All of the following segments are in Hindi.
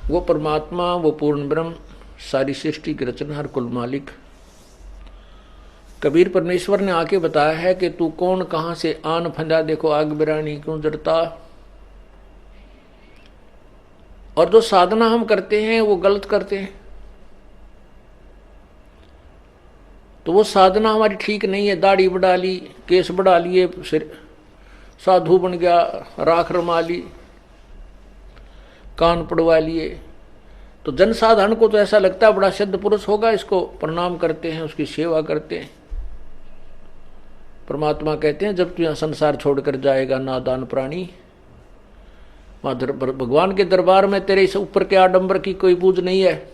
वो परमात्मा, वो पूर्ण ब्रह्म, सारी सृष्टि की रचनहार, कुल मालिक कबीर परमेश्वर ने आके बताया है कि तू कौन, कहां से आन फंदा, देखो आग बिरानी क्यों जरता। और जो साधना हम करते हैं वो गलत करते हैं, तो वो साधना हमारी ठीक नहीं है। दाढ़ी बढ़ा ली, केस बढ़ा लिए, सिर साधु बन गया, राख रमा ली, कान पड़वा लिए, तो जनसाधारण को तो ऐसा लगता है बड़ा सिद्ध पुरुष होगा, इसको प्रणाम करते हैं, उसकी सेवा करते हैं। परमात्मा कहते हैं जब तू यहां संसार छोड़कर जाएगा नादान प्राणी, भगवान के दरबार में तेरे इस ऊपर के आडंबर की कोई पूज नहीं है।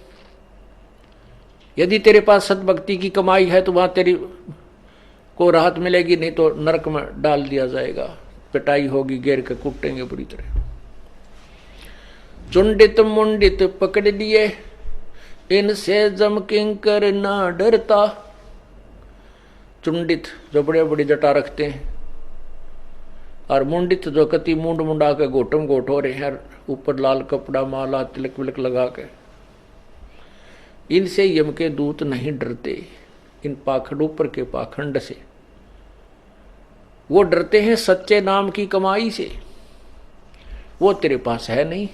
यदि तेरे पास सतभक्ति की कमाई है तो वहां तेरी को राहत मिलेगी, नहीं तो नरक में डाल दिया जाएगा, पिटाई होगी, घेर के कूटेंगे बुरी तरह। चुंडित मुंडित पकड़ लिए, इनसे जम किंकर ना डरता। चुंडित जो बड़े बड़ी जटा रखते हैं, और मुंडित जो कति मुंड मुंडा के गोटम गोट हो रहे हैं, ऊपर लाल कपड़ा माला तिलक विलक लगा के, इनसे यम के दूत नहीं डरते। इन पाखंडों पर के पाखंड से वो डरते हैं सच्चे नाम की कमाई से। वो तेरे पास है नहीं,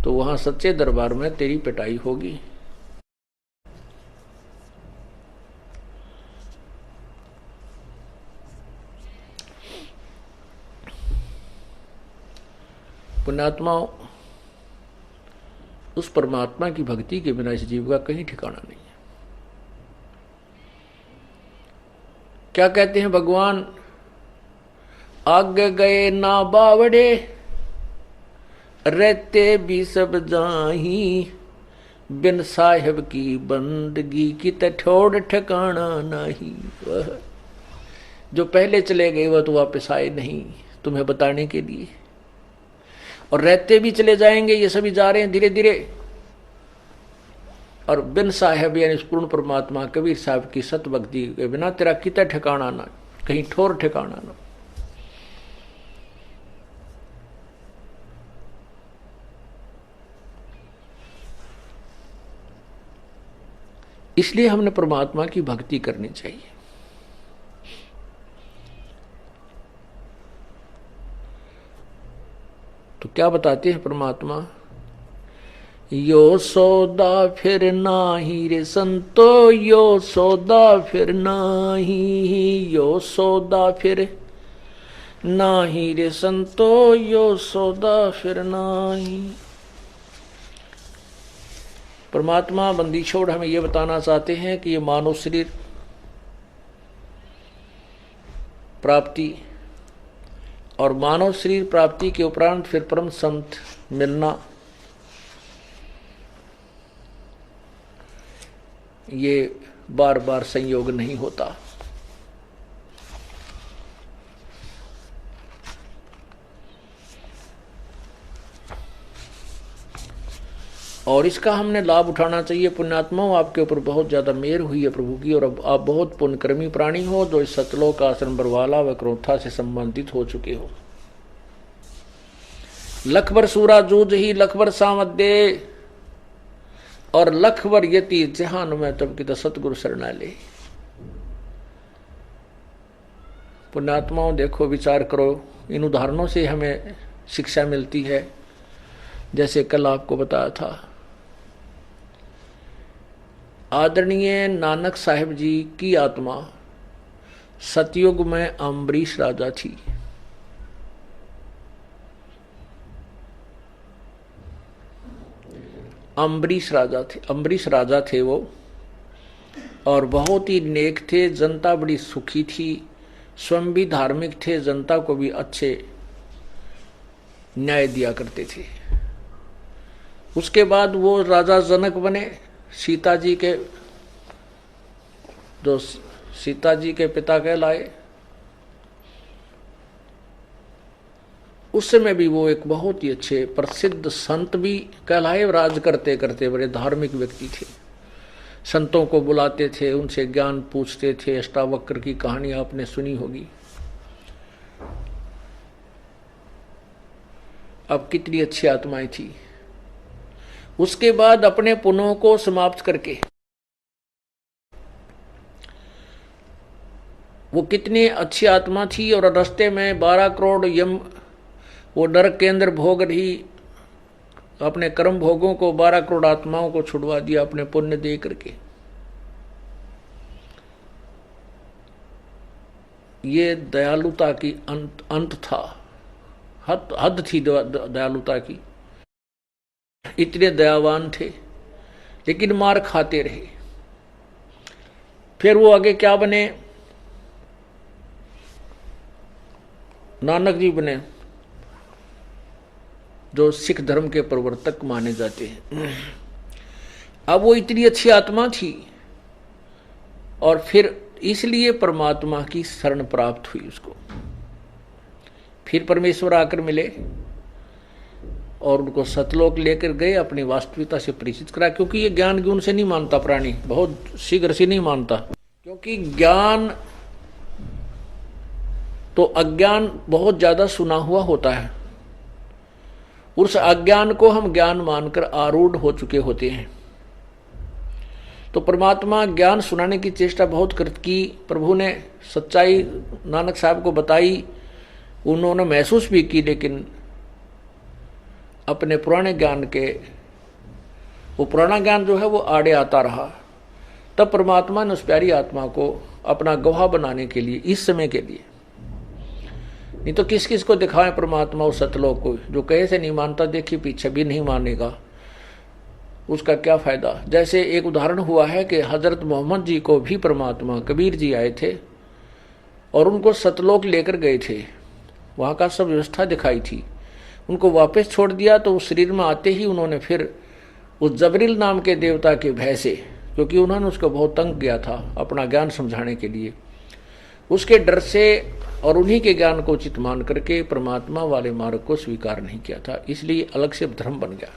तो वहां सच्चे दरबार में तेरी पिटाई होगी। पुण्यात्माओं, उस परमात्मा की भक्ति के बिना इस जीव का कहीं ठिकाना नहीं है। क्या कहते हैं भगवान, आगे गए ना बावड़े, रहते भी सब जाही, बिन साहिब की बंदगी की ठोड़ ठिकाना नहीं। वह जो पहले चले गए वह तो वापस आए नहीं तुम्हें बताने के लिए, और रहते भी चले जाएंगे, ये सभी जा रहे हैं धीरे धीरे। और बिन साहेब यानी पूर्ण परमात्मा कबीर साहब की सत भक्ति के बिना तेरा कितना ठिकाना ना, कहीं ठोर ठिकाना ना। इसलिए हमने परमात्मा की भक्ति करनी चाहिए। तो क्या बताते हैं परमात्मा, यो सौदा फिर नाही रे संतो, यो सौदा फिर नाही, यो सौदा फिर नाही रे संतो, यो सौदा फिर नाही। परमात्मा बंदी छोड़ हमें यह बताना चाहते हैं कि ये मानव शरीर प्राप्ति और मानव शरीर प्राप्ति के उपरांत फिर परम संत मिलना, ये बार बार संयोग नहीं होता। और इसका हमने लाभ उठाना चाहिए। पुण्यात्माओं, आपके ऊपर बहुत ज्यादा मेहर हुई है प्रभु की, और अब आप बहुत पुण्यकर्मी प्राणी हो जो इस सतलोक आश्रम बरवाला व क्रोथा से संबंधित हो चुके हो। लखबर सूरा जूझ ही लखबर सामत दे, और लखबर यति जहान में तब की तो सतगुरु शरणाले। पुण्यात्माओं, देखो विचार करो, इन उदाहरणों से हमें शिक्षा मिलती है। जैसे कल आपको बताया था, आदरणीय नानक साहिब जी की आत्मा सतयुग में अम्बरीश राजा थी। अम्बरीश राजा थे वो, और बहुत ही नेक थे। जनता बड़ी सुखी थी, स्वयं भी धार्मिक थे, जनता को भी अच्छे न्याय दिया करते थे। उसके बाद वो राजा जनक बने, सीता जी के जो सीता जी के पिता कहलाए। उस समय भी वो एक बहुत ही अच्छे प्रसिद्ध संत भी कहलाए। राज करते करते बड़े धार्मिक व्यक्ति थे, संतों को बुलाते थे, उनसे ज्ञान पूछते थे। अष्टावक्र की कहानी आपने सुनी होगी। अब कितनी अच्छी आत्माएं थी। उसके बाद अपने पुण्यों को समाप्त करके वो कितनी अच्छी आत्मा थी, और रास्ते में 12 करोड़ यम वो नरक के अंदर भोग रही, अपने कर्म भोगों को 12 करोड़ आत्माओं को छुड़वा दिया अपने पुण्य दे करके। ये दयालुता की अंत था, हद थी दयालुता की। इतने दयावान थे लेकिन मार खाते रहे। फिर वो आगे क्या बने? नानक जी बने, जो सिख धर्म के प्रवर्तक माने जाते हैं। अब वो इतनी अच्छी आत्मा थी और फिर इसलिए परमात्मा की शरण प्राप्त हुई उसको। फिर परमेश्वर आकर मिले और उनको सतलोक लेकर गए, अपनी वास्तविकता से परिचित करा। क्योंकि ये ज्ञान गुण से नहीं मानता प्राणी, बहुत शीघ्र से नहीं मानता, क्योंकि ज्ञान तो अज्ञान बहुत ज्यादा सुना हुआ होता है। उस अज्ञान को हम ज्ञान मानकर आरूढ़ हो चुके होते हैं। तो परमात्मा ज्ञान सुनाने की चेष्टा बहुत की। प्रभु ने सच्चाई नानक साहब को बताई, उन्होंने महसूस भी की, लेकिन अपने पुराने ज्ञान के, वो पुराना ज्ञान जो है वो आड़े आता रहा। तब परमात्मा ने उस प्यारी आत्मा को अपना गवाह बनाने के लिए, इस समय के लिए, नहीं तो किस किस को दिखाए परमात्मा उस सतलोक को। जो कहे से नहीं मानता, देखिए पीछे भी नहीं मानेगा, उसका क्या फायदा। जैसे एक उदाहरण हुआ है कि हजरत मोहम्मद जी को भी परमात्मा कबीर जी आए थे और उनको सतलोक लेकर गए थे, वहाँ का सब व्यवस्था दिखाई थी। उनको वापस छोड़ दिया तो उस शरीर में आते ही उन्होंने फिर उस जबरील नाम के देवता के भय से, क्योंकि उन्होंने उसको बहुत तंग किया था अपना ज्ञान समझाने के लिए, उसके डर से और उन्हीं के ज्ञान को उचित मान करके परमात्मा वाले मार्ग को स्वीकार नहीं किया था, इसलिए अलग से धर्म बन गया।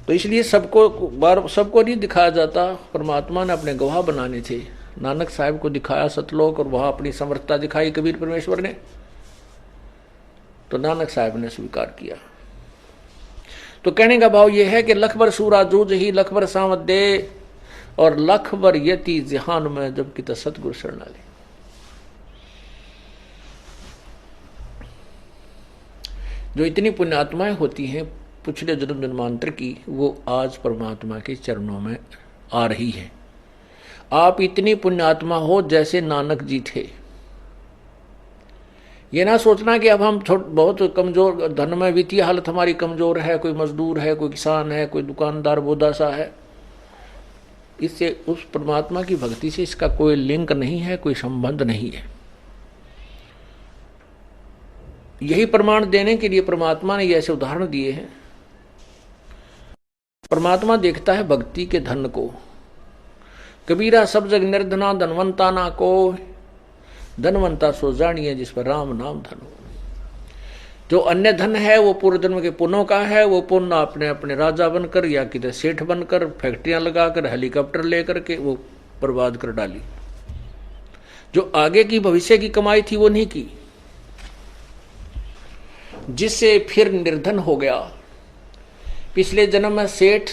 तो इसलिए सबको नहीं दिखाया जाता, परमात्मा ने अपने गवाह बनाने थे। नानक साहब को दिखाया सतलोक और वहां अपनी समर्थता दिखाई कबीर परमेश्वर ने, तो नानक साहब ने स्वीकार किया। तो कहने का भाव यह है कि लख भर सूरा जूझ ही लख भर सावत दे, और लख भर यति जहान में जब कि सतगुरु शरणाले। जो इतनी पुण्यात्माएं होती हैं पिछले जन्म जन्मांतर की, वो आज परमात्मा के चरणों में आ रही है। आप इतनी पुण्यात्मा हो जैसे नानक जी थे। ये ना सोचना कि अब हम बहुत कमजोर, धन में वित्तीय हालत हमारी कमजोर है, कोई मजदूर है, कोई किसान है, कोई दुकानदार बोदासा है। इससे उस परमात्मा की भक्ति से इसका कोई लिंक नहीं है, कोई संबंध नहीं है। यही प्रमाण देने के लिए परमात्मा ने ऐसे उदाहरण दिए हैं। परमात्मा देखता है भक्ति के धन को। कबीरा सब जग निर्धना धनवंता ना को, धनवंता सो जानिए जिस पर राम नाम धन हो। जो अन्य धन है वो पूर्व जन्म के पुण्यों का है, वो पुण्य अपने अपने राजा बनकर या किधर सेठ बनकर, फैक्ट्रियां लगाकर, हेलीकॉप्टर लेकर के वो बर्बाद कर डाली। जो आगे की भविष्य की कमाई थी वो नहीं की, जिससे फिर निर्धन हो गया। पिछले जन्म में सेठ,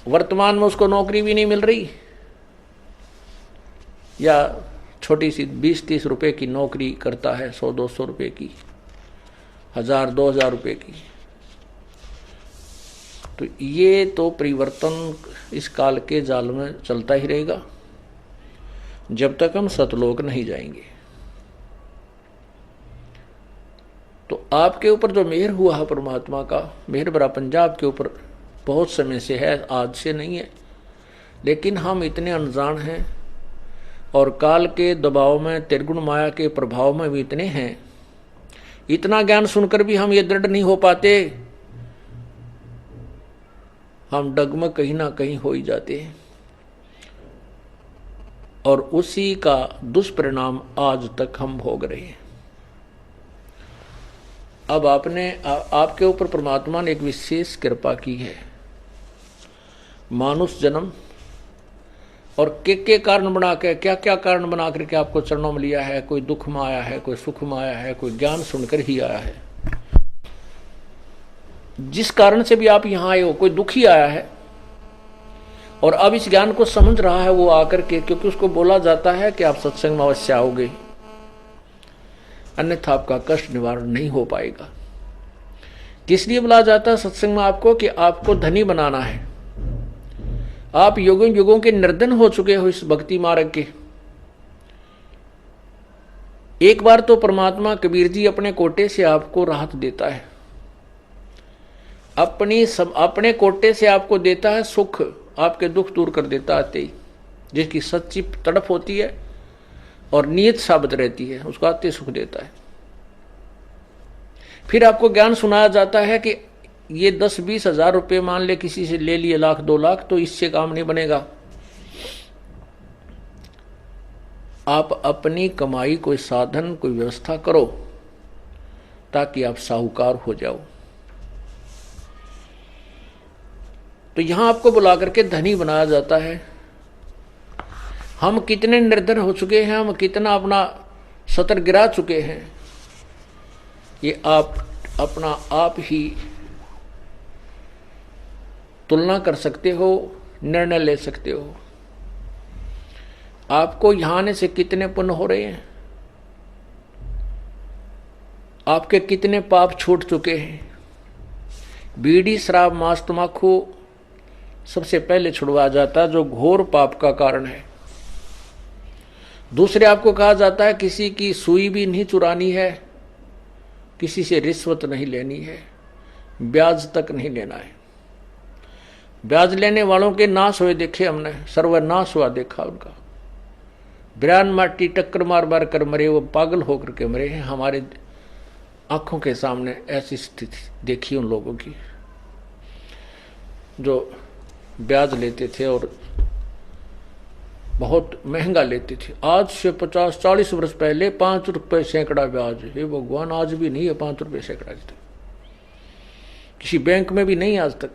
वर्तमान में उसको नौकरी भी नहीं मिल रही, या छोटी सी 20-30 रुपए की नौकरी करता है, 100-200 रुपए की, 1000-2000 रुपए की। तो ये तो परिवर्तन इस काल के जाल में चलता ही रहेगा जब तक हम सतलोक नहीं जाएंगे। तो आपके ऊपर जो मेहर हुआ है परमात्मा का, मेहर भरा पंजाब के ऊपर बहुत समय से है, आज से नहीं है। लेकिन हम इतने अनजान हैं और काल के दबाव में, त्रिगुण माया के प्रभाव में भी इतने हैं, इतना ज्ञान सुनकर भी हम ये दृढ़ नहीं हो पाते। हम डगमग कहीं ना कहीं हो ही जाते हैं और उसी का दुष्परिणाम आज तक हम भोग रहे हैं। अब आपके ऊपर परमात्मा ने एक विशेष कृपा की है, मानुष जन्म, और के कारण बना के, क्या क्या कारण बना करके आपको चरणों में लिया है। कोई दुख में आया है, कोई सुख में आया है, कोई ज्ञान सुनकर ही आया है। जिस कारण से भी आप यहां आए हो, कोई दुखी आया है और अब इस ज्ञान को समझ रहा है वो आकर के, क्योंकि उसको बोला जाता है कि आप सत्संग में अवश्य आओगे, अन्यथा आपका कष्ट निवारण नहीं हो पाएगा। किस लिए बुलाया जाता है सत्संग में आपको? कि आपको धनी बनाना है। आप युगों युगों के निर्धन हो चुके हो इस भक्ति मार्ग के। एक बार तो परमात्मा कबीर जी अपने कोटे से आपको राहत देता है, अपने कोटे से आपको देता है सुख, आपके दुख दूर कर देता आते ही, जिसकी सच्ची तड़प होती है और नियत साबित रहती है, उसको आते सुख देता है। फिर आपको ज्ञान सुनाया जाता है कि ये 10-20 हजार रुपये मान ले किसी से ले लिए, 1,00,000-2 लाख, तो इससे काम नहीं बनेगा। आप अपनी कमाई कोई साधन, कोई व्यवस्था करो ताकि आप साहूकार हो जाओ। तो यहां आपको बुला करके धनी बनाया जाता है। हम कितने निर्धन हो चुके हैं, हम कितना अपना सतर गिरा चुके हैं, ये आप अपना आप ही तुलना कर सकते हो, निर्णय ले सकते हो। आपको यहां आने से कितने पुण्य हो रहे हैं, आपके कितने पाप छूट चुके हैं। बीड़ी, शराब, मांस, तम्बाकू सबसे पहले छुड़वाया जाता है, जो घोर पाप का कारण है। दूसरे आपको कहा जाता है किसी की सुई भी नहीं चुरानी है, किसी से रिश्वत नहीं लेनी है, ब्याज तक नहीं लेना है। ब्याज लेने वालों के नाश हुए देखे हमने, सर्वनाश हुआ देखा उनका। बिरान माटी टक्कर मार मार कर मरे, वो पागल होकर के मरे हैं। हमारे आंखों के सामने ऐसी स्थिति देखी उन लोगों की जो ब्याज लेते थे और बहुत महंगा लेते थे। आज से 50-40 वर्ष पहले 5 रुपए सैकड़ा ब्याज। हे भगवान, आज भी नहीं है 5 रुपए सैकड़ा, किसी बैंक में भी नहीं आज तक।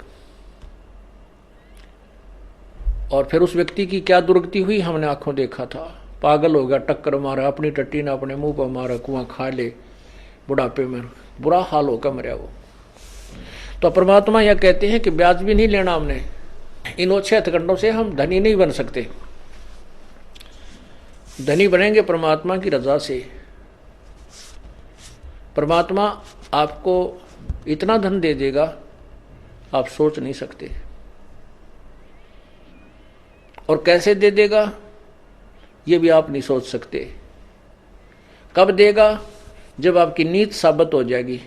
और फिर उस व्यक्ति की क्या दुर्गति हुई हमने आंखों देखा था। पागल हो गया, टक्कर मारा, अपनी टट्टी ने अपने मुंह पर मारा, कुआं खा ले, बुढ़ापे में बुरा हाल होकर मरा वो। तो परमात्मा यह कहते हैं कि ब्याज भी नहीं लेना हमने। इन ओछे हथकंडों से हम धनी नहीं बन सकते। धनी बनेंगे परमात्मा की रजा से। परमात्मा आपको इतना धन दे देगा आप सोच नहीं सकते। और कैसे दे देगा ये भी आप नहीं सोच सकते। कब देगा? जब आपकी नीत साबित हो जाएगी,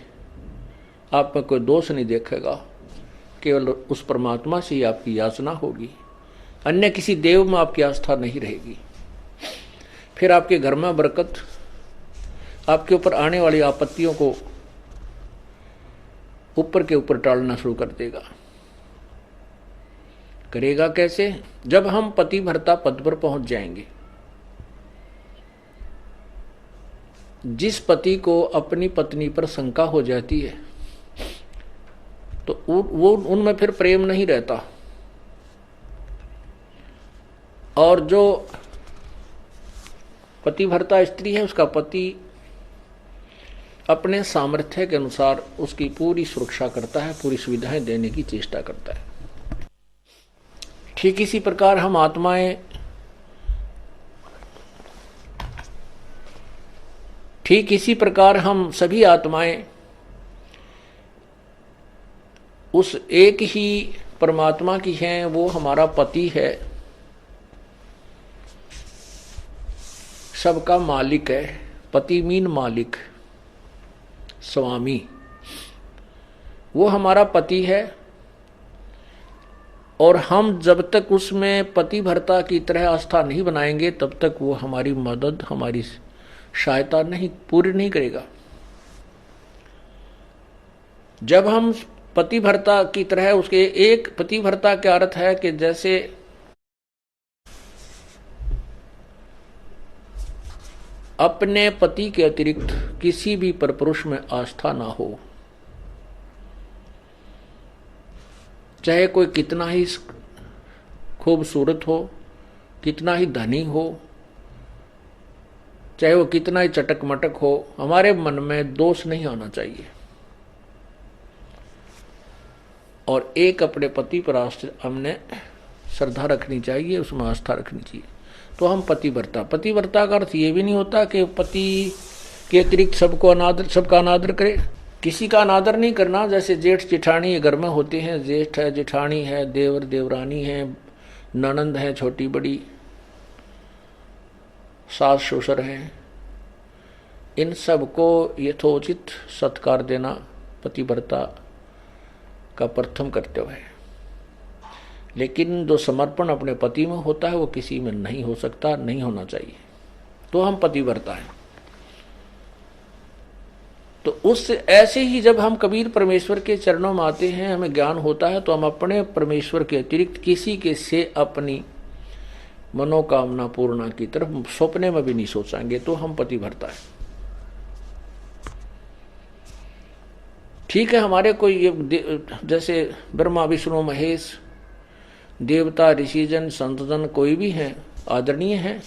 आप में कोई दोष नहीं देखेगा, केवल उस परमात्मा से ही आपकी याचना होगी, अन्य किसी देव में आपकी आस्था नहीं रहेगी। फिर आपके घर में बरकत, आपके ऊपर आने वाली आपत्तियों को ऊपर के ऊपर टालना शुरू कर देगा। करेगा कैसे? जब हम पति भर्ता पद पर पहुंच जाएंगे। जिस पति को अपनी पत्नी पर शंका हो जाती है तो वो उनमें फिर प्रेम नहीं रहता। और जो पतिव्रता स्त्री है उसका पति अपने सामर्थ्य के अनुसार उसकी पूरी सुरक्षा करता है, पूरी सुविधाएं देने की चेष्टा करता है। ठीक इसी प्रकार हम आत्माएं, ठीक इसी प्रकार हम सभी आत्माएं उस एक ही परमात्मा की हैं, वो हमारा पति है, सबका मालिक है। पति मीन मालिक, स्वामी, वो हमारा पति है। और हम जब तक उसमें पति भर्ता की तरह आस्था नहीं बनाएंगे तब तक वो हमारी मदद, हमारी सहायता नहीं पूरी नहीं करेगा। जब हम पति भर्ता की तरह उसके, एक पति भर्ता का अर्थ है कि जैसे अपने पति के अतिरिक्त किसी भी परपुरुष में आस्था ना हो, चाहे कोई कितना ही खूबसूरत हो, कितना ही धनी हो, चाहे वो कितना ही चटक मटक हो, हमारे मन में दोष नहीं आना चाहिए। और एक अपने पति पर हमने श्रद्धा रखनी चाहिए, उसमें आस्था रखनी चाहिए। तो हम पतिव्रता। पतिव्रता का अर्थ ये भी नहीं होता कि पति के अतिरिक्त सबका अनादर करे। किसी का अनादर नहीं करना। जैसे जेठ जेठानी घर में होते हैं, जेठ है, जेठानी है, देवर देवरानी है, ननंद है छोटी बड़ी, सास ससुर हैं, इन सबको यथोचित सत्कार देना पतिव्रता का प्रथम कर्तव्य है। लेकिन जो समर्पण अपने पति में होता है वो किसी में नहीं हो सकता, नहीं होना चाहिए। तो हम पतिव्रता हैं। तो उस ऐसे ही जब हम कबीर परमेश्वर के चरणों में आते हैं, हमें ज्ञान होता है, तो हम अपने परमेश्वर के अतिरिक्त किसी के से अपनी मनोकामना पूर्णा की तरफ सपने में भी नहीं सोचेंगे। तो हम पतिव्रता है। ठीक है, हमारे कोई जैसे ब्रह्मा विष्णु महेश देवता ऋषिजन संतजन कोई भी हैं, आदरणीय हैं,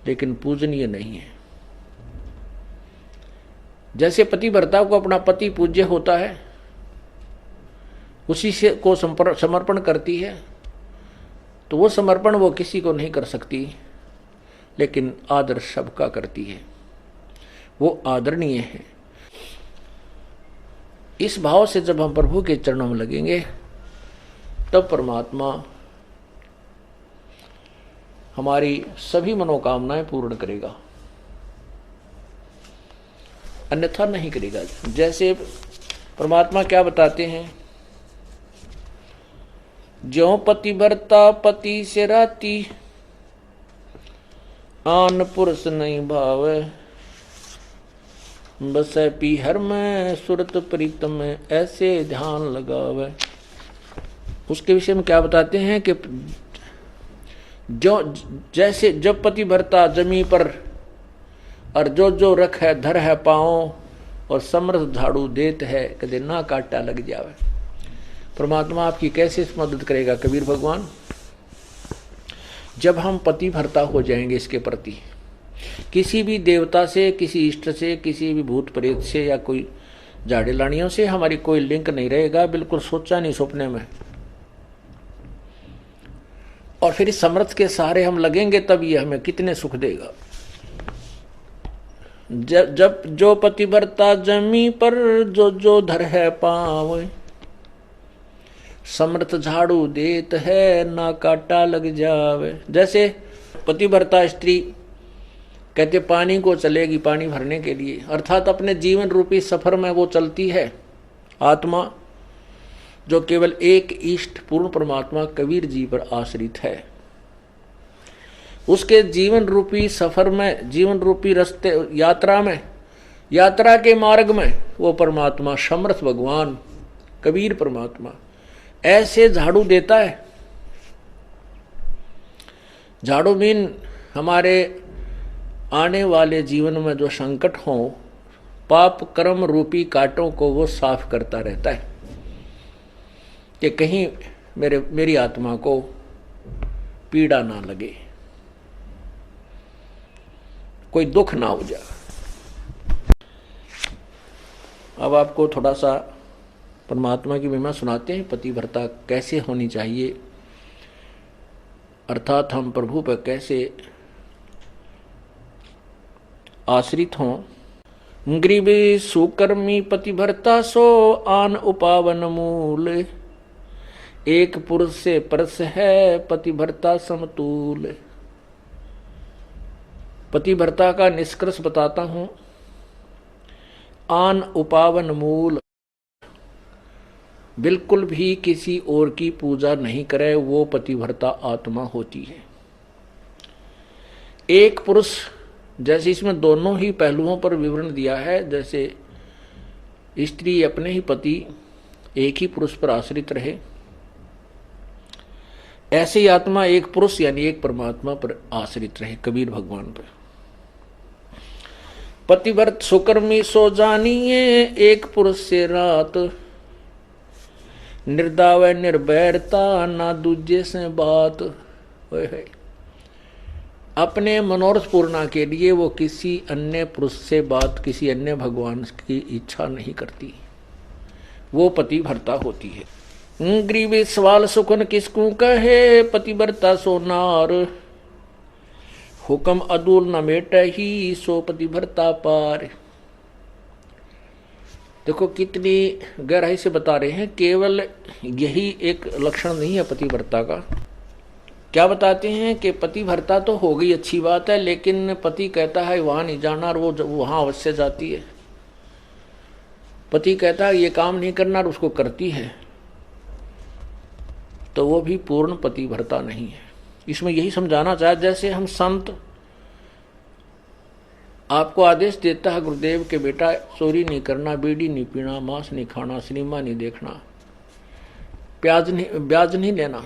लेकिन पूजनीय नहीं है। जैसे पतिव्रता को अपना पति पूज्य होता है, उसी से को समर्पण करती है, तो वो समर्पण वो किसी को नहीं कर सकती, लेकिन आदर सबका करती है, वो आदरणीय है। इस भाव से जब हम प्रभु के चरणों में लगेंगे, तब परमात्मा हमारी सभी मनोकामनाएं पूर्ण करेगा, अन्यथा नहीं करेगा। जैसे परमात्मा क्या बताते हैं, ज्यों पतिव्रता पति से राती, आन पुरुष नहीं भावे, बस पीहर में सुरत प्रीतम में ऐसे ध्यान लगावे। उसके विषय में क्या बताते हैं कि जो जैसे जब पतिव्रता जमी पर और जो जो रख है धर है पाँव, और समर्थ झाड़ू देत है कदे ना काटा लग जावे। परमात्मा आपकी कैसे मदद करेगा कबीर भगवान? जब हम पतिव्रता हो जाएंगे इसके प्रति, किसी भी देवता से, किसी इष्ट से, किसी भी भूत प्रेत से या कोई झाड़े लानियों से हमारी कोई लिंक नहीं रहेगा, बिल्कुल सोचा नहीं सपने में। और फिर इस समर्थ के सहारे हम लगेंगे, तब ये हमें कितने सुख देगा। जब जो पतिव्रता जमी पर जो जो धर है पाँव, समर्थ झाड़ू देत है ना काटा लग जावे। जैसे पतिव्रता स्त्री कहते पानी को चलेगी पानी भरने के लिए, अर्थात अपने जीवन रूपी सफर में वो चलती है आत्मा, जो केवल एक इष्ट पूर्ण परमात्मा कबीर जी पर आश्रित है। उसके जीवन रूपी सफर में, जीवन रूपी रास्ते यात्रा में, यात्रा के मार्ग में वो परमात्मा समर्थ भगवान कबीर परमात्मा ऐसे झाड़ू देता है। झाड़ू मीन हमारे आने वाले जीवन में जो संकट हो, पाप कर्म रूपी कांटों को वो साफ करता रहता है कि कहीं मेरी आत्मा को पीड़ा ना लगे, कोई दुख ना हो जाए। अब आपको थोड़ा सा परमात्मा की महिमा सुनाते हैं, पतिव्रता कैसे होनी चाहिए, अर्थात हम प्रभु पर कैसे आश्रित हों। गरीबी सुकर्मी पतिव्रता सो आन उपावन मूल, एक पुरुष से परस है पतिव्रता समतूल। पतिव्रता का निष्कर्ष बताता हूं। आन उपावन मूल, बिल्कुल भी किसी और की पूजा नहीं करे, वो पतिव्रता आत्मा होती है। एक पुरुष, जैसे इसमें दोनों ही पहलुओं पर विवरण दिया है, जैसे स्त्री अपने ही पति एक ही पुरुष पर आश्रित रहे, ऐसे ही आत्मा एक पुरुष यानी एक परमात्मा पर आश्रित रहे, कबीर भगवान पर। पतिव्रत सुकर्मी सो जानिए, एक पुरुष से रात, निर्दाव निर्भैरता ना दूजे से बात। अपने मनोरथ पूर्णा के लिए वो किसी अन्य पुरुष से बात, किसी अन्य भगवान की इच्छा नहीं करती, वो पतिव्रता होती है। ग्रीवे सवाल सुखन किसकू कहे, पतिव्रता सो नार, हुक्म अदूल न मेट ही, सो पतिव्रता पार। देखो कितनी गहराई से बता रहे हैं, केवल यही एक लक्षण नहीं है पतिव्रता का। क्या बताते हैं कि पतिव्रता तो हो गई, अच्छी बात है, लेकिन पति कहता है वहां नहीं जाना और वो वहां अवश्य जाती है। पति कहता है ये काम नहीं करना और उसको करती है, तो वो भी पूर्ण पतिव्रता नहीं है। इसमें यही समझाना चाहे, जैसे हम संत आपको आदेश देता है गुरुदेव के बेटा चोरी नहीं करना, बीड़ी नहीं पीना, मांस नहीं खाना, सिनेमा नहीं देखना, ब्याज नहीं लेना,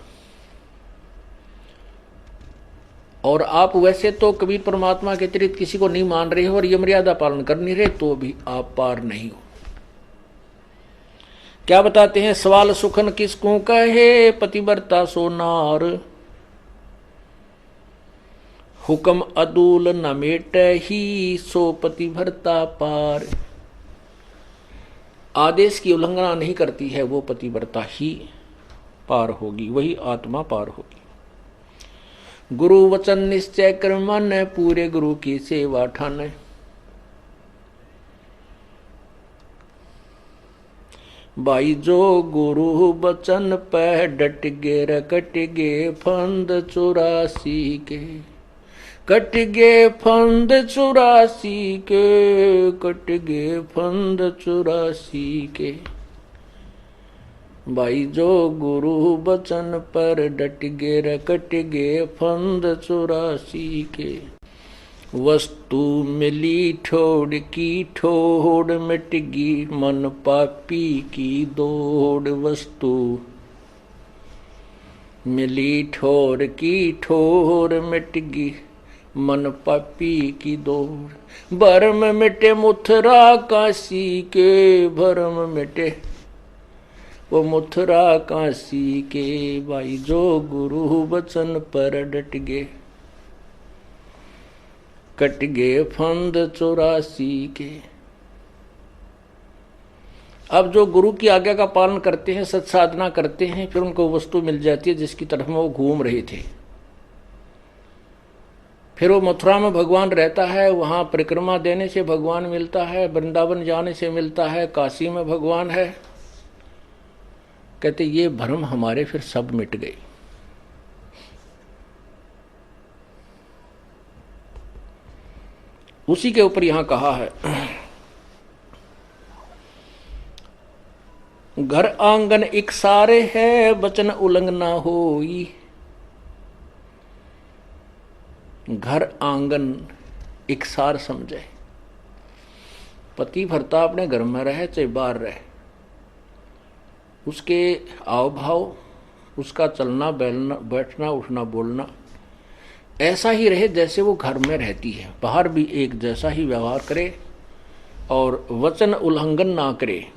और आप वैसे तो कबीर परमात्मा के अतिरिक्त किसी को नहीं मान रहे हो और ये मर्यादा पालन कर नहीं रहे, तो भी आप पार नहीं हो। क्या बताते हैं, सवाल सुखन किसको कहे, पतिव्रता सो नार, हुक्म अदूल न मेट ही, सो पतिव्रता पार। आदेश की उल्लंघना नहीं करती है वो पतिव्रता ही पार होगी, वही आत्मा पार होगी। गुरु वचन निश्चय कर मन, पूरे गुरु की सेवा ठान, भाई जो गुरु बचन पे डट गे रकट गे फंद 84 के, कट गे फंद 84 के, कट गे फंद 84 के, भाई जो गुरु बचन पर डट गे रकट गे फंद 84 के। वस्तु मिली ठोड़ की ठोड़ मिट गई, मन पापी की दौड़, वस्तु मिली ठोर की ठोर मिट गई, मन पापी की दौड़, भरम मिटे मुथरा काशी के, भरम मिटे वो मुथरा काशी के, भाई जो गुरु बचन पर डट गे, कट गे फंद 84 के। अब जो गुरु की आज्ञा का पालन करते हैं, सत्साधना करते हैं, फिर उनको वस्तु मिल जाती है जिसकी तरफ में वो घूम रहे थे। फिर वो मथुरा में भगवान रहता है, वहां परिक्रमा देने से भगवान मिलता है, वृंदावन जाने से मिलता है, काशी में भगवान है। कहते ये भ्रम हमारे फिर सब मिट गए। उसी के ऊपर यहां कहा है, घर आंगन एक सारे है, वचन उल्लंघना होई, घर आंगन एक सार समझे। पति भरता अपने घर में रहे चाहे बाहर रहे, उसके आव भाव, उसका चलना बैठना उठना बोलना ऐसा ही रहे जैसे वो घर में रहती है, बाहर भी एक जैसा ही व्यवहार करे और वचन उल्लंघन ना करे।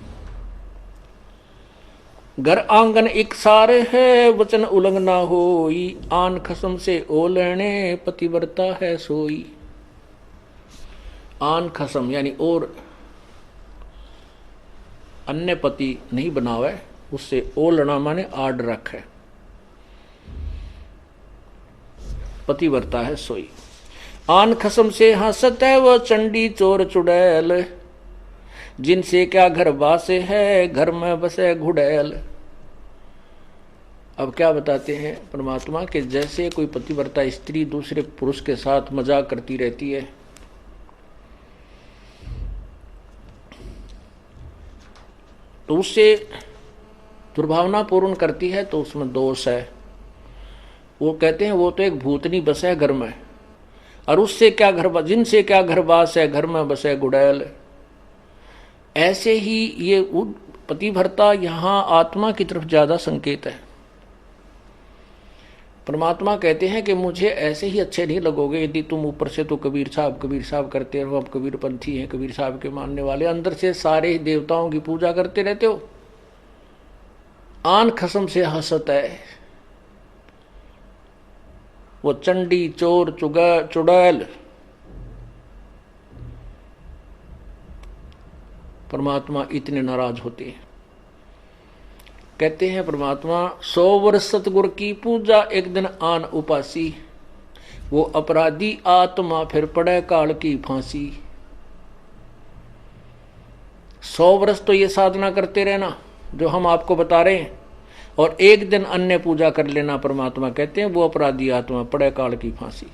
घर आंगन एक सारे है, वचन उल्लंघना होई, आन खसम से ओलने पतिव्रता है सोई। आन खसम यानी और अन्य पति नहीं बनावे, उससे ओलना माने आड रखे, पतिव्रता है सोई। आन खसम से हंसत है वह चंडी चोर चुड़ैल, जिनसे क्या घर बासे है, घर में बसे घुड़ैल। अब क्या बताते हैं परमात्मा के, जैसे कोई पतिव्रता स्त्री दूसरे पुरुष के साथ मजाक करती रहती है, तो उससे दुर्भावना पूर्ण करती है, तो उसमें दोष है। वो कहते हैं वो तो एक भूतनी बस है घर में, और उससे क्या घर, जिनसे क्या घरवास है, घर में बसे गुड़ैल। ऐसे ही ये पतिव्रता यहाँ आत्मा की तरफ ज्यादा संकेत है। परमात्मा कहते हैं कि मुझे ऐसे ही अच्छे नहीं लगोगे यदि तुम ऊपर से तो कबीर साहब करते रहो, अब कबीर पंथी हैं, कबीर साहब के मानने वाले, अंदर से सारे देवताओं की पूजा करते रहते हो। आन खसम से हंसत है वो चंडी चोर चुड़ैल। परमात्मा इतने नाराज होते हैं। कहते हैं परमात्मा 100 वर्ष सतगुरु की पूजा, एक दिन आन उपासी, वो अपराधी आत्मा फिर पड़े काल की फांसी। 100 वर्ष तो ये साधना करते रहना जो हम आपको बता रहे हैं, और एक दिन अन्य पूजा कर लेना, परमात्मा कहते हैं वो अपराधी आत्मा पड़े काल की फांसी।